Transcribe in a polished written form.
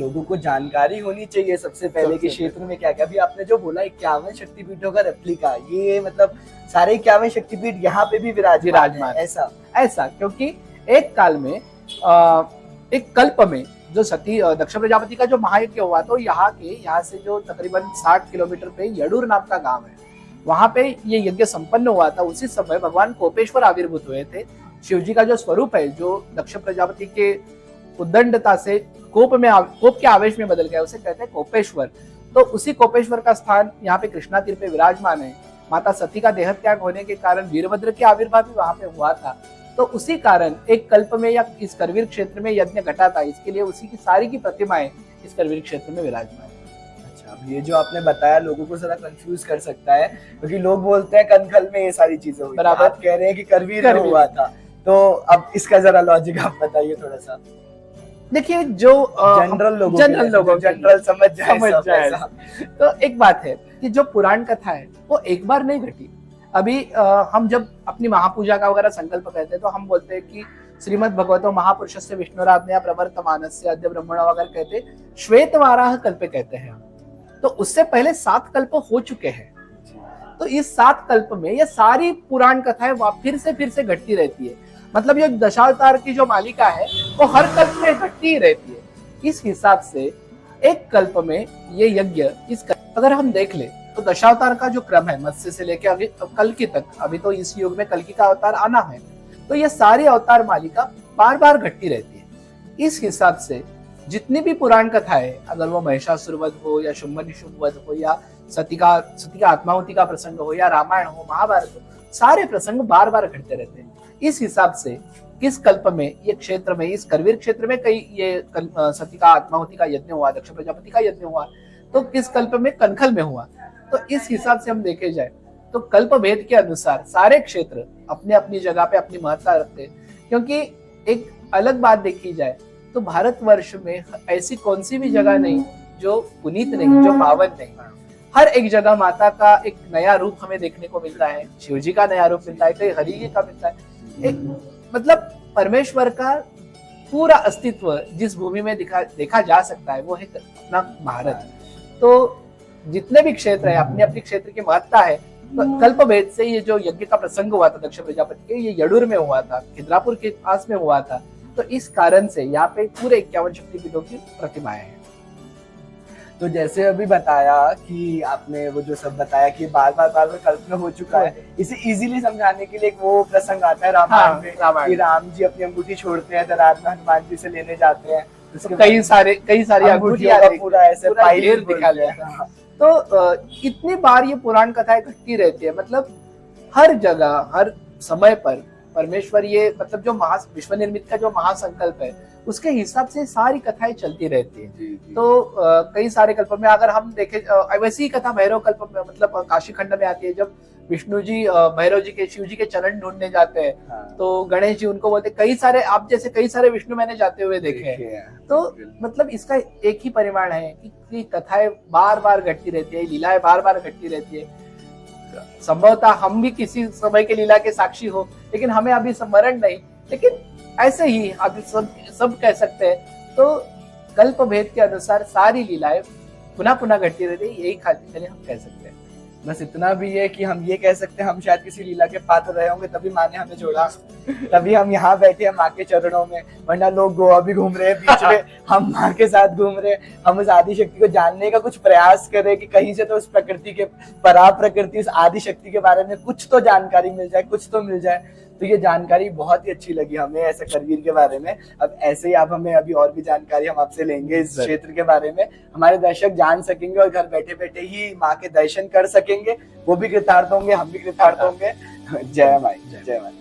लोगों को जानकारी होनी चाहिए सबसे पहले कि क्षेत्र में क्या क्या। अभी आपने जो बोला 51 शक्तिपीठों का रेप्लिका, ये मतलब सारे 51 शक्तिपीठ यहाँ पे भी विराजमान है, ऐसा क्योंकि एक काल में एक कल्प में जो सती दक्ष प्रजापति का जो महायज्ञ हुआ, तो यहाँ से जो तकरीबन 60 किलोमीटर पे यडूर नाम का गांव है, वहां पे ये यज्ञ संपन्न हुआ था। उसी समय भगवान कोपेश्वर आविर्भूत हुए थे। शिव जी का जो स्वरूप है, जो दक्ष प्रजापति के उद्दंडता से कोप के आवेश में बदल गया, उसे कहते हैं कोपेश्वर। तो उसी कोपेश्वर का स्थान यहाँ पे कृष्णा तीर पे विराजमान है। माता सती का देह त्याग होने के कारण वीरभद्र के आविर्भाव भी वहां पे हुआ था। तो उसी कारण एक कल्प में या इस करवीर क्षेत्र में यज्ञ घटा था, इसके लिए उसी की सारी की प्रतिमाएं इस करवीर क्षेत्र में विराजमान है। अच्छा, अब ये जो आपने बताया लोगों को जरा कंफ्यूज कर सकता है, क्योंकि लोग बोलते हैं कनखल में ये सारी चीजें हुई, बराबर। आप कह रहे हैं कि करवीर में हुआ था, तो अब इसका जरा लॉजिक आप बताइए थोड़ा सा। देखिए, जो जनरल समझ जाए। तो एक बात है कि जो पुराण कथा है वो एक बार नहीं घटी। अभी हम जब अपनी महापूजा का वगैरह संकल्प कहते हैं तो हम बोलते हैं कि श्रीमद् भगवतो महापुरुषस्य विष्णुराज्ञया प्रवर्तमानस्य अद्य ब्रह्मणा वगैरह कहते, श्वेत वाराह कल्प कहते हैं। तो उससे पहले 7 कल्प हो चुके हैं। तो इस 7 कल्प में ये सारी पुराण कथाएं फिर से घटती रहती है। मतलब ये दशावतार की जो मालिका है वो हर कल्प में घटती ही रहती है। इस हिसाब से एक कल्प में ये यज्ञ अगर हम देख ले तो दशावतार का जो क्रम है, मत्स्य से लेकर अभी कल्कि तक, अभी तो इस युग में कल्कि का अवतार आना है, तो ये सारी अवतार मालिका बार बार घटती रहती है। इस हिसाब से जितनी भी पुराण कथाएं, अगर वो महिषासुर वध हो या शुंभ निशुंभ वध हो या सती का आत्माहुति का प्रसंग हो या रामायण हो, महाभारत हो, सारे प्रसंग बार बार घटते रहते हैं। इस हिसाब से किस कल्प में ये क्षेत्र में, इस करवीर क्षेत्र में कई ये सती का आत्माहुति का यज्ञ हुआ, दक्ष प्रजापति का यज्ञ हुआ, तो किस कल्प में कनखल में हुआ। तो इस हिसाब से हम देखे जाए तो कल्प भेद के अनुसार सारे क्षेत्र अपने अपनी जगह पे अपनी महत्ता रखते हैं। क्योंकि एक अलग बात देखी जाए तो भारतवर्ष में ऐसी कौन सी भी जगह नहीं जो पुनीत नहीं, जो पावन नहीं। हर एक जगह माता का एक नया रूप हमें देखने को मिलता है, शिव जी का नया रूप मिलता है, कहीं हरि जी का मिलता है। एक मतलब परमेश्वर का पूरा अस्तित्व जिस भूमि में देखा जा सकता है वो है अपना भारत। तो जितने भी क्षेत्र है अपने अपने क्षेत्र की महत्ता है। तो कल्प भेद से ये जो यज्ञ का प्रसंग हुआ था दक्ष प्रजापति के, ये यडूर में हुआ था, खिद्रापुर के पास में हुआ था। तो इस कारण से यहाँ पे पूरे 51 शक्तिपीठों की प्रतिमाएं हैं। तो जैसे अभी बताया कि आपने वो जो सब बताया कि बार बार कल्प में हो चुका है, इसे इजीली समझाने के लिए एक वो प्रसंग आता है रामायण में, कि राम जी अपनी अंगूठी छोड़ते हैं तो रात में हनुमान जी से लेने जाते हैं, तो कई सारी अंगूठियां पूरा ऐसे पाइल दिखा लिया। तो इतनी बार ये पुराण कथाएं घटती रहती है। मतलब हर जगह हर समय पर परमेश्वर ये मतलब जो विश्व निर्मित का जो महासंकल्प है उसके हिसाब से सारी कथाएं चलती रहती है। तो कई सारे कल्प में अगर हम देखें, वैसी ही कथा भैरव कल्प में मतलब काशी खंड में आती है। जब विष्णु जी भैरव जी के शिव जी के चरण ढूंढने जाते हैं, तो गणेश जी उनको बोलते कई सारे आप जैसे कई सारे विष्णु मैंने जाते हुए देखे हैं। तो मतलब इसका एक ही परिमाण है कि कथाएं बार बार घटती रहती है, लीलाएं बार बार घटती रहती है। संभवतः हम भी किसी समय के लीला के साक्षी हो, लेकिन हमें अभी स्मरण नहीं, लेकिन ऐसे ही अभी सब कह सकते हैं। तो कल्प भेद के अनुसार सारी लीलाएं पुनः पुनः घटती रहती है, यही खातिर हम कह सकते हैं। बस इतना भी है कि हम ये कह सकते हैं हम शायद किसी लीला के पात्र रहे होंगे, तभी माँ ने हमें जोड़ा, तभी हम यहाँ बैठे हैं माँ के चरणों में। वरना लोग गोवा भी घूम रहे हैं बीच में, हम माँ के साथ घूम रहे हैं। हम उस आदि शक्ति को जानने का कुछ प्रयास करें कि कहीं से तो उस प्रकृति के परा प्रकृति, उस आदि शक्ति के बारे में कुछ तो जानकारी मिल जाए, कुछ तो मिल जाए। तो ये जानकारी बहुत ही अच्छी लगी हमें ऐसे करवीर के बारे में। अब ऐसे ही आप हमें अभी और भी जानकारी हम आपसे लेंगे इस क्षेत्र के बारे में, हमारे दर्शक जान सकेंगे और घर बैठे बैठे ही माँ के दर्शन कर सकेंगे। वो भी कृतार्थ होंगे, हम भी कृतार्थ होंगे। जय माई, जय माई।